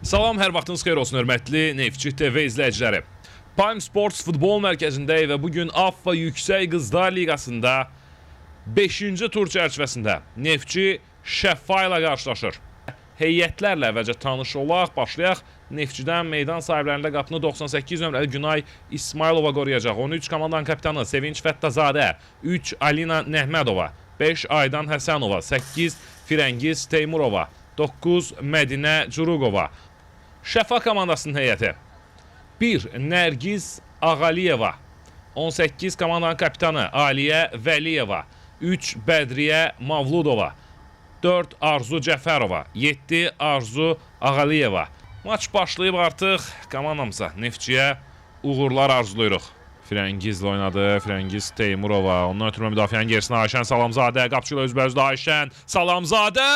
Salam, hər vaxtınız xeyir olsun, hörmətli Neftçi TV izləyiciləri. Prime Sports futbol mərkəzindəyik və bugün AFFA Yüksək Qızlar Liqasında 5-ci tur çərçivəsində Neftçi Şəfa ilə qarşılaşır. Heyətlərlə əvvəlcə tanış olaq, başlayaq. Neftçidən meydan sahiblərində qapını 98 nömrəli Günay İsmailova qoruyacaq. 13 komandanın kapitanı Sevinç Fəttazadə, 3 Alina Nəhmədova, 5 Aydan Həsənova, 8 Firəngiz Teymurova, 9 Mədinə Curuqova. Şəfa komandasının heyəti 1 Nərgiz Ağaliyeva, 18 komandanın kapitanı Aliyə Vəliyeva, 3 Bədriyə Mavludova, 4 Arzu Cəfərova, 7 Arzu Ağaliyeva. Maç başlayıb artıq, komandamıza Neftçiyə uğurlar arzuluyuruq. Firəngizlə oynadı, Firəngiz Teymurova, ondan ötürmə müdafiənin gerisinə Ayşən Salamzadə, qapçı ilə üzbəyüzdə Ayşən Salamzadə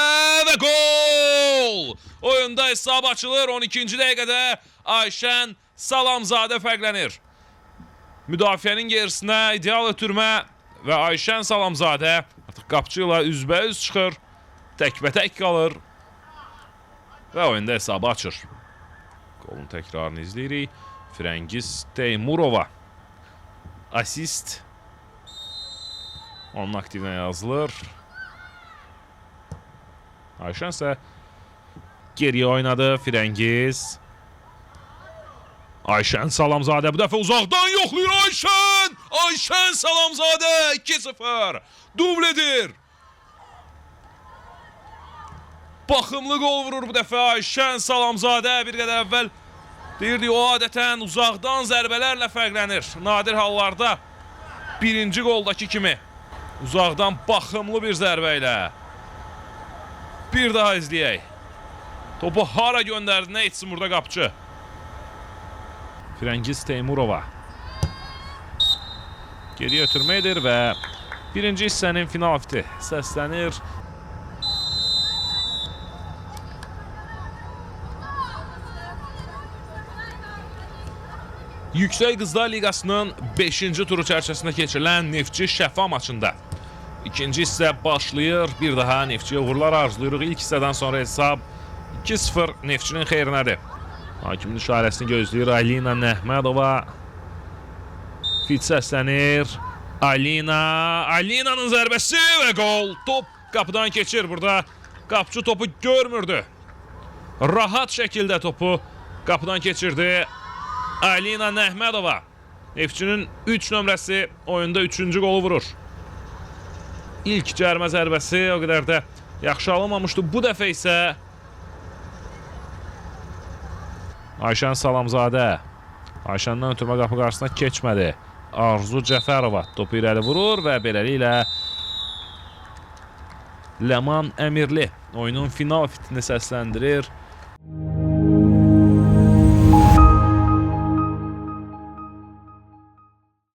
və gol! Oyunda hesab açılır, 12-ci dəqiqədə Ayşən Salamzadə fərqlənir. Müdafiənin gerisinə ideal ötürmə və Ayşən Salamzadə artıq qapçı ilə üzbəyüz çıxır, təkbətək qalır və oyunda hesabı açır. Qolun təkrarını izləyirik. Firəngiz Teymurova. Asist. Onun aktivinə yazılır. Ayşən isə geriyə oynadı. Firəngiz. Ayşən Salamzadə bu dəfə uzaqdan yoxlayır Ayşən! Ayşən Salamzadə 2-0. Dubledir. Baxımlı qol vurur bu dəfə Ayşən Salamzadə. Bir qədər əvvəl deyirdik, o adətən uzaqdan zərbələrlə fərqlənir. Nadir hallarda birinci qoldakı kimi uzaqdan baxımlı bir zərbə ilə. Bir daha izləyək. Topu hara göndərdi, nə etsin burada qapçı? Firəngiz Teymurova. Geriyə ötürməkdir və birinci hissənin final fiti səslənir. Yüksək Qızlar Liqasının 5-ci turu çərçivəsində keçirilən Neftçi Şəfa maçında ikinci hissə başlayır. Bir daha Neftçiyə uğurlar arzuluyuruq. İlk hissədən sonra hesab 2-0 Neftçinin xeyrinədir. Hakimin işarəsini gözləyir Alina Nəhmədova. Fit səslənir. Alinanın zərbəsi və gol. Top qapıdan keçir. Burada qapçı topu görmürdü. Rahat şəkildə topu qapıdan keçirdi. Alina Nəhmədova. Neftçinin 3 nömrəsi oyunda 3-cü qolu vurur. İlk cərmə zərbəsi o qədər də yaxşı alınmamışdı. Bu dəfə isə Ayşən Salamzadə. Ayşəndən ötürmə qapı qarşısına keçmədi. Arzu Cəfərova topu irəli vurur və beləliklə Ləman Əmirli oyunun final fitini səsləndirir.